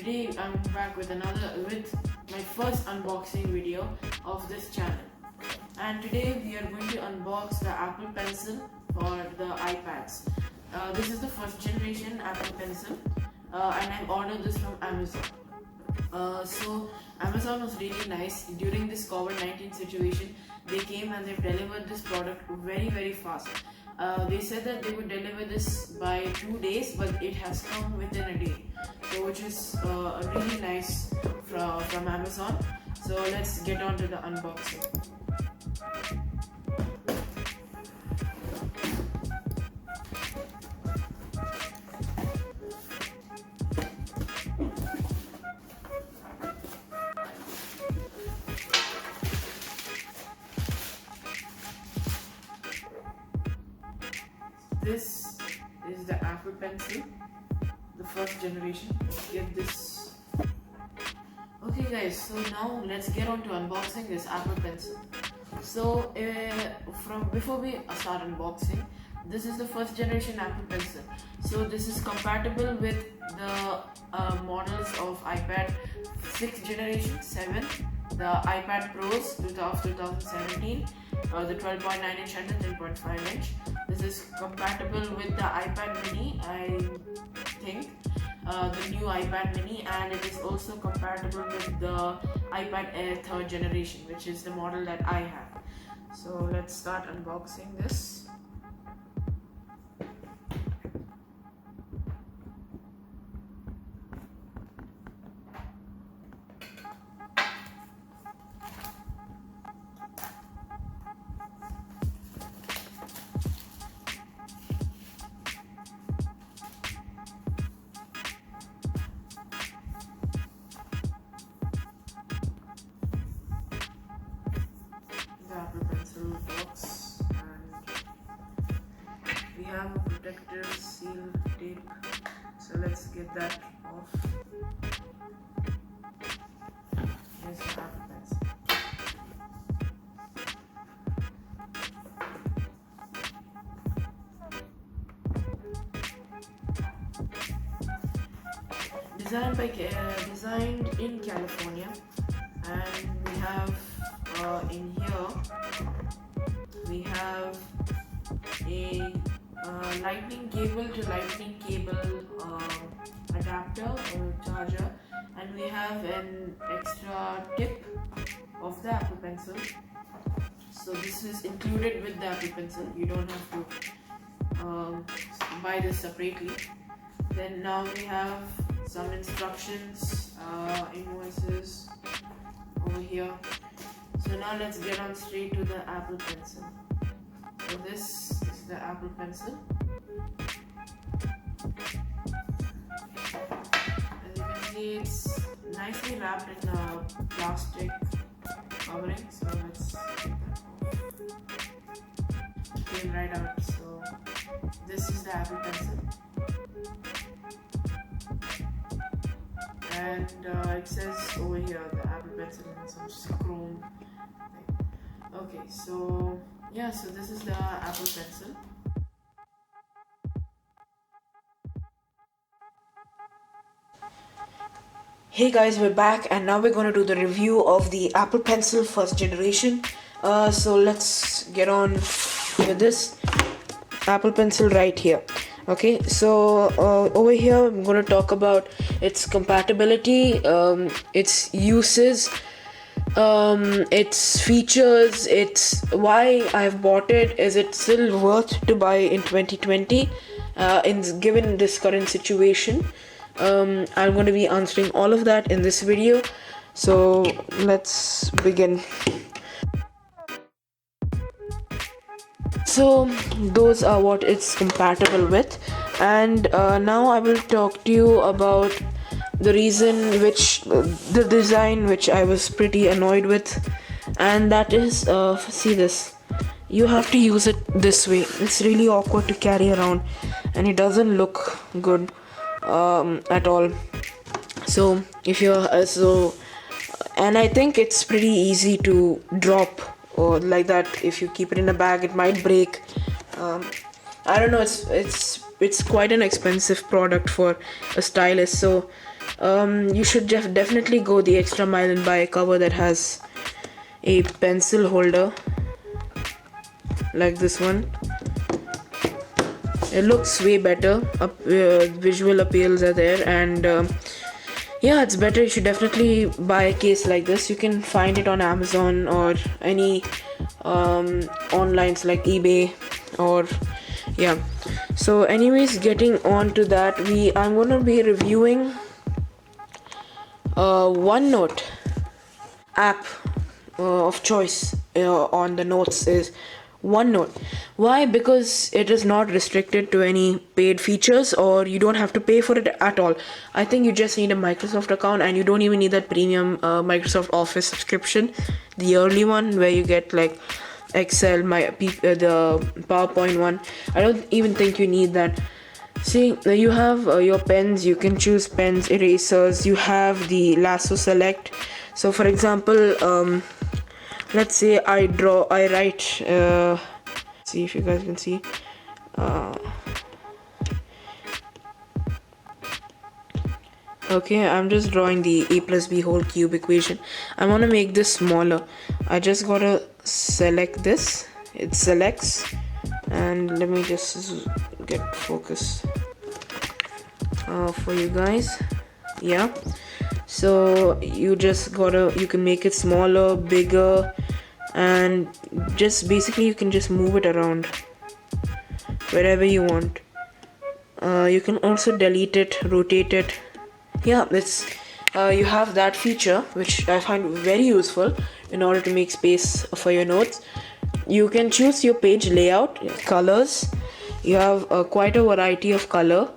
today I'm back with my first unboxing video of this channel. And today we are going to unbox the Apple Pencil for the iPads. This is the first generation Apple Pencil, and I've ordered this from Amazon. So Amazon was really nice during this COVID-19 situation. They came and they've delivered this product very fast. They said that they would deliver this by 2 days, but it has come within a day, so which is really nice from Amazon. So let's get on to the unboxing. This is the Apple Pencil, the first generation. Let's get this. Okay guys, so now let's get on to unboxing this Apple Pencil. So before we start unboxing, this is the first generation Apple Pencil. So this is compatible with the models of iPad 6th generation, 7, the iPad Pros of 2017, the 12.9 inch and the 10.5 inch. This is compatible with the iPad mini, I think, the new iPad mini, and it is also compatible with the iPad Air 3rd generation, which is the model that I have. So let's start unboxing this. Apple Pencil box, and we have a protective seal tape, so let's get that off. Here's the Apple Pencil. Designed in California, and we have in here we have a lightning cable to lightning cable adapter or charger, and we have an extra tip of the Apple Pencil. So this is included with the Apple Pencil. You don't have to buy this separately. Then now we have some instructions, invoices over here. So now let's get on straight to the Apple Pencil. So this is the Apple Pencil. As you can see, it's nicely wrapped in a plastic covering. So let's get that off. Came right out. So this is the Apple Pencil. And it says over here the Apple Pencil and some chrome thing. Okay, so yeah, so this is the Apple Pencil. Hey guys, we're back, and now we're going to do the review of the Apple Pencil first generation. So let's get on with this Apple Pencil right here. Okay, so over here I'm going to talk about its compatibility, its uses, its features, its why I've bought it. Is it still worth to buy in 2020 given this current situation? I'm going to be answering all of that in this video, so let's begin. So those are what it's compatible with, and now I will talk to you about the reason the design which I was pretty annoyed with, and that is see this, you have to use it this way. It's really awkward to carry around, and it doesn't look good at all. So if you're and I think it's pretty easy to drop or like that. If you keep it in a bag, it might break. I don't know, it's quite an expensive product for a stylus, so you should definitely go the extra mile and buy a cover that has a pencil holder like this one. It looks way better. Visual appeals are there, and yeah, it's better. You should definitely buy a case like this. You can find it on Amazon or any onlines like eBay, or yeah. So anyways, getting on to that, I'm gonna be reviewing Onenote app of choice on the notes is OneNote. Why? Because it is not restricted to any paid features, or you don't have to pay for it at all. I think you just need a Microsoft account, and you don't even need that premium Microsoft Office subscription, the yearly one where you get like Excel, the PowerPoint one. I don't even think you need that. See, you have your pens. You can choose pens, erasers. You have the lasso select. So for example, let's say I write, see if you guys can see, okay, I'm just drawing the a plus b whole cube equation. I want to make this smaller. I just gotta select this. It selects, and let me just get focus for you guys. Yeah, so you can make it smaller, bigger, and just basically you can just move it around wherever you want. You can also delete it, rotate it. Yeah, it's you have that feature, which I find very useful in order to make space for your notes. You can choose your page layout, colors. You have quite a variety of color.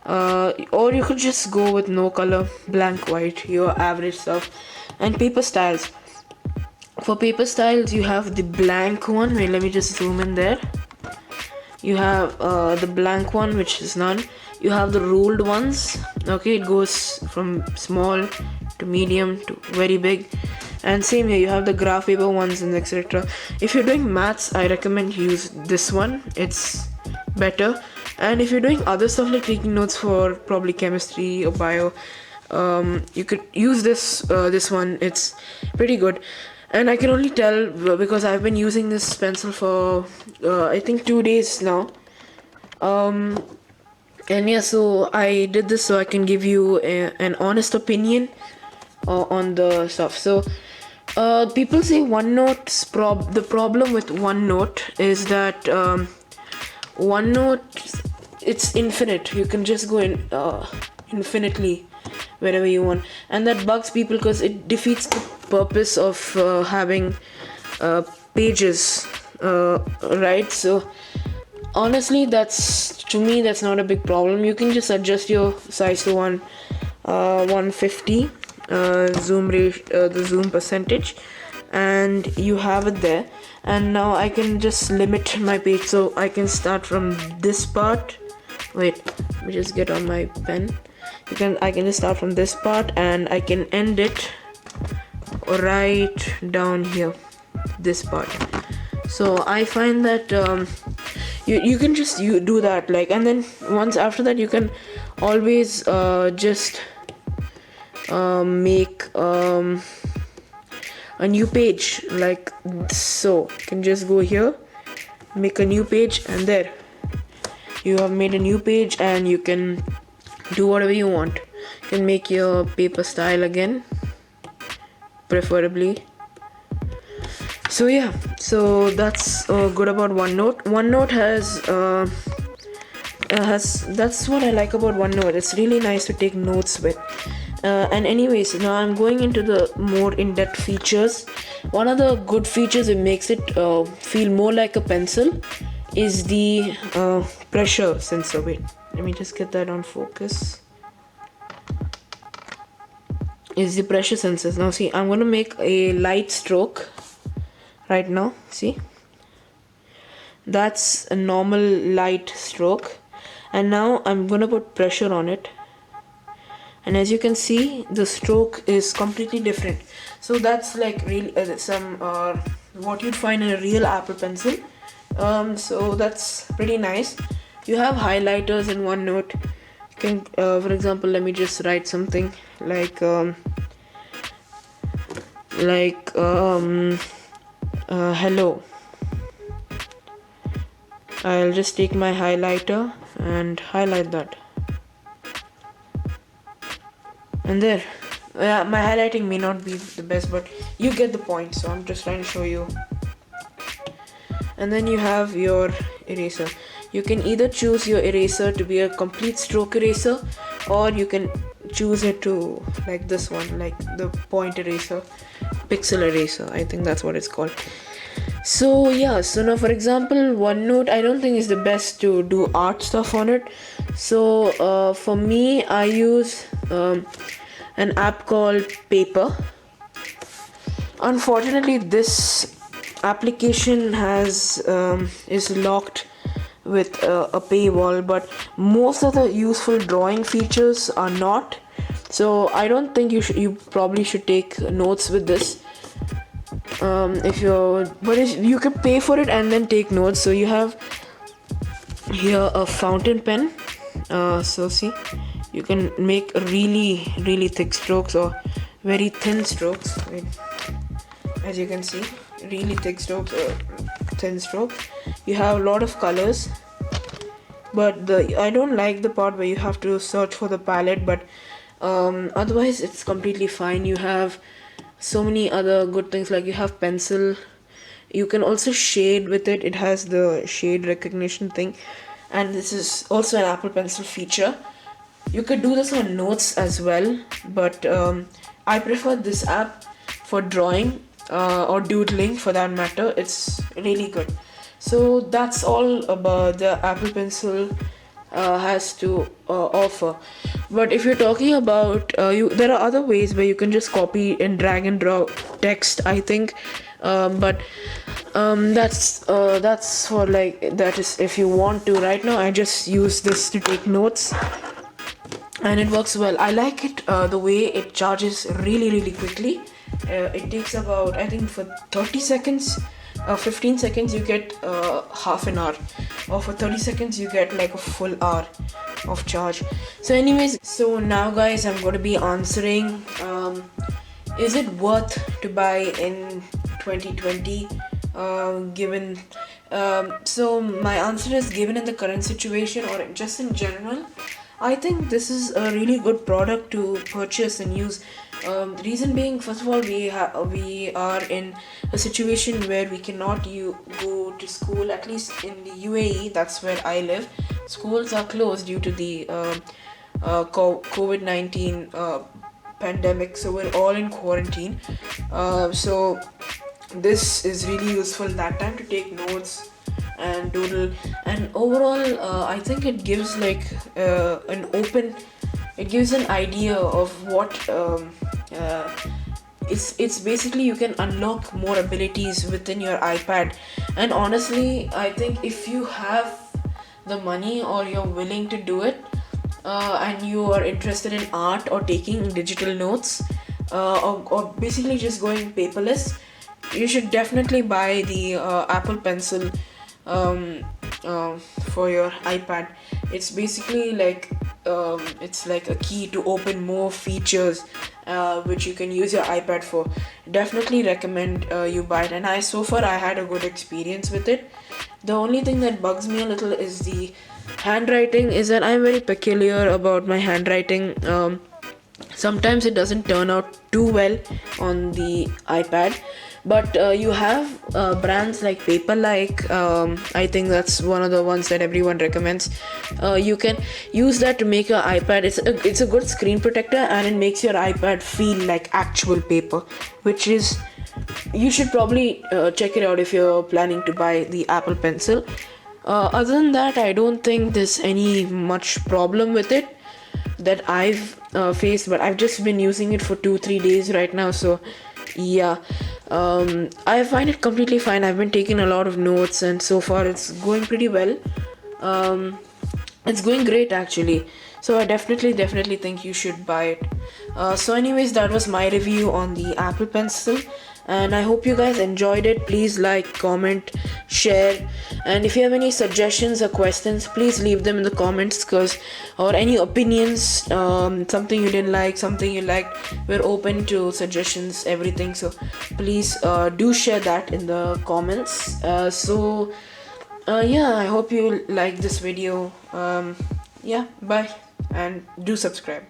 Or you could just go with no color, blank white, your average stuff. And paper styles. For paper styles, you have the blank one. Wait, let me just zoom in there. You have the blank one, which is none. You have the ruled ones. Okay, it goes from small to medium to very big. And same here, you have the graph paper ones and etc. If you're doing maths, I recommend you use this one. It's better. And if you're doing other stuff like taking notes for probably chemistry or bio, you could use this one. It's pretty good. And I can only tell because I've been using this pencil for I think 2 days now. And yeah, so I did this so I can give you an honest opinion on the stuff. So people say OneNote's the problem with OneNote is that OneNote, it's infinite. You can just go in infinitely wherever you want, and that bugs people because it defeats the purpose of having pages, right? So honestly, to me that's not a big problem. You can just adjust your size to 150 zoom the zoom percentage, and you have it there. And now I can just limit my page, so I can start from this part. Wait, let me just get on my pen. I can just start from this part, and I can end it right down here, this part. So I find that you can just do that, like, and then once after that you can always just make a new page like so. You can just go here, make a new page, and there you have made a new page, and you can do whatever you want. You can make your paper style again, preferably. So yeah, so that's good about OneNote. OneNote has that's what I like about OneNote. It's really nice to take notes with. And anyways, now I'm going into the more in-depth features. One of the good features that makes it feel more like a pencil is the pressure sensor. Wait, let me just get that on focus. Is the pressure sensors. Now see, I'm going to make a light stroke right now. See, that's a normal light stroke, and now I'm going to put pressure on it. And as you can see, the stroke is completely different. So that's like what you'd find in a real Apple Pencil. So that's pretty nice. You have highlighters in OneNote. You can, for example, let me just write something like hello. I'll just take my highlighter and highlight that, and there. My highlighting may not be the best, but you get the point, so I'm just trying to show you. And then you have your eraser. You can either choose your eraser to be a complete stroke eraser, or you can choose it to like this one, like the point eraser, pixel eraser, I think that's what it's called. So yeah, so now for example, OneNote I don't think is the best to do art stuff on it. So for me, I use an app called Paper. Unfortunately, this application is locked with a paywall, but most of the useful drawing features are not. So I don't think you probably should take notes with this. If you could pay for it and then take notes. So you have here a fountain pen. So see, you can make really thick strokes or very thin strokes. Wait. As you can see, really thick strokes or thin strokes. You have a lot of colors, but I don't like the part where you have to search for the palette, but otherwise it's completely fine. You have so many other good things, like you have pencil. You can also shade with it. It has the shade recognition thing, and this is also an Apple Pencil feature. You could do this on notes as well, but I prefer this app for drawing or doodling for that matter. It's really good. So that's all about the Apple Pencil has to offer. But if you're talking about there are other ways where you can just copy and drag and drop text, I think, but that's for like, that is if you want to. Right now I just use this to take notes, and it works well. I like it the way it charges really quickly. It takes about, I think, for 30 seconds, 15 seconds you get half an hour, or for 30 seconds you get like a full hour of charge. So anyways, so now guys, I'm going to be answering is it worth to buy in 2020 given so my answer is, given in the current situation or just in general, I think this is a really good product to purchase and use. The reason being, first of all, we are in a situation where we cannot go to school. At least in the UAE, that's where I live. Schools are closed due to the COVID-19 pandemic, so we're all in quarantine. So this is really useful that time to take notes and doodle, and overall I think it gives like it gives an idea of what it's basically, you can unlock more abilities within your iPad. And honestly, I think if you have the money or you're willing to do it, and you are interested in art or taking digital notes, or basically just going paperless, you should definitely buy the Apple Pencil for your iPad. It's basically like it's like a key to open more features which you can use your iPad for. Definitely recommend you buy it, and I had a good experience with it. The only thing that bugs me a little is the handwriting, is that I'm very peculiar about my handwriting. Sometimes it doesn't turn out too well on the iPad, but you have brands like Paperlike. I think that's one of the ones that everyone recommends. You can use that to make your iPad, it's a good screen protector, and it makes your iPad feel like actual paper, which is, you should probably check it out if you're planning to buy the Apple Pencil. Other than that, I don't think there's any much problem with it that I've faced, but I've just been using it for 2-3 days right now, so yeah. I find it completely fine. I've been taking a lot of notes, and so far it's going pretty well. It's going great actually, so I definitely think you should buy it. So anyways, that was my review on the Apple Pencil, and I hope you guys enjoyed it. Please like, comment, share, and if you have any suggestions or questions, please leave them in the comments, or any opinions, something you didn't like, something you liked. We're open to suggestions, everything. So please do share that in the comments. Yeah, I hope you like this video. Yeah, bye, and do subscribe.